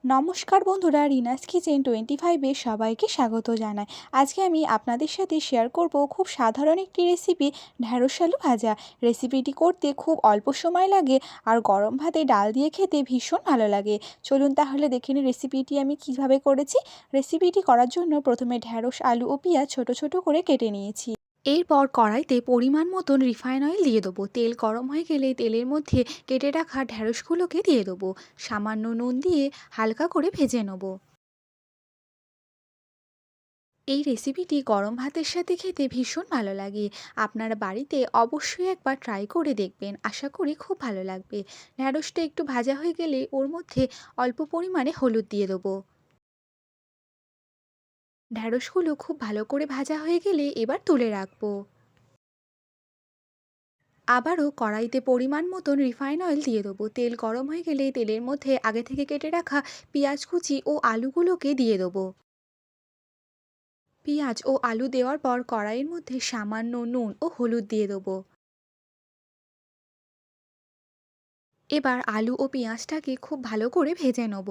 নমস্কার বন্ধুরা, রিনাস কিচেন 25-এ সবাইকে স্বাগত জানাই। আজকে আমি আপনাদের সাথে শেয়ার করব খুব সাধারণ একটি রেসিপি, ঢ্যাঁড়স আলু ভাজা। রেসিপিটি করতে খুব অল্প সময় লাগে আর গরম ভাতে ডাল দিয়ে খেতে ভীষণ ভালো লাগে। চলুন তাহলে দেখে নিই রেসিপিটি আমি কিভাবে করেছি। রেসিপিটি করার জন্য প্রথমে ঢ্যাঁড়স, আলু ও পেঁয়াজ ছোট ছোট করে কেটে নিয়েছি। এরপর কড়াইতে পরিমাণ মতন রিফাইন অয়েল দিয়ে দেবো। তেল গরম হয়ে গেলে তেলের মধ্যে কেটে রাখা ঢ্যাঁড়সগুলোকে দিয়ে দেবো। সামান্য নুন দিয়ে হালকা করে ভেজে নেব। এই রেসিপিটি গরম ভাতের সাথে খেতে ভীষণ ভালো লাগে। আপনারা বাড়িতে অবশ্যই একবার ট্রাই করে দেখবেন, আশা করি খুব ভালো লাগবে। ঢ্যাঁড়সটা একটু ভাজা হয়ে গেলে ওর মধ্যে অল্প পরিমাণে হলুদ দিয়ে দেবো। ঢ্যাঁড়সগুলো খুব ভালো করে ভাজা হয়ে গেলে এবার তুলে রাখবো। আবারও কড়াইতে পরিমাণ মতন রিফাইন অয়েল দিয়ে দেবো। তেল গরম হয়ে গেলে তেলের মধ্যে আগে থেকে কেটে রাখা পেঁয়াজ কুচি ও আলুগুলোকে দিয়ে দেবো। পেঁয়াজ ও আলু দেওয়ার পর কড়াইয়ের মধ্যে সামান্য নুন ও হলুদ দিয়ে দেবো। এবার আলু ও পেঁয়াজটাকে খুব ভালো করে ভেজে নেব।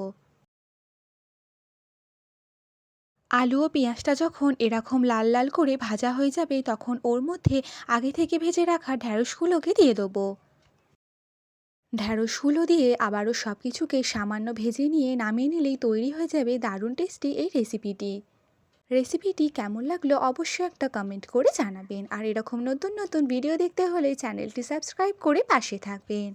আলু ও পেঁয়াজটা যখন এরকম লাল লাল করে ভাজা হয়ে যাবে তখন ওর মধ্যে আগে থেকে ভেজে রাখা ঢ্যাঁড়সগুলোকে দিয়ে দেবো। ঢ্যাঁড়সগুলো দিয়ে আবারও সব কিছুকে সামান্য ভেজে নিয়ে নামিয়ে নিলেই তৈরি হয়ে যাবে দারুণ টেস্টি এই রেসিপিটি। রেসিপিটি কেমন লাগলো অবশ্যই একটা কমেন্ট করে জানাবেন। আর এরকম নতুন নতুন ভিডিও দেখতে হলে চ্যানেলটি সাবস্ক্রাইব করে পাশে থাকবেন।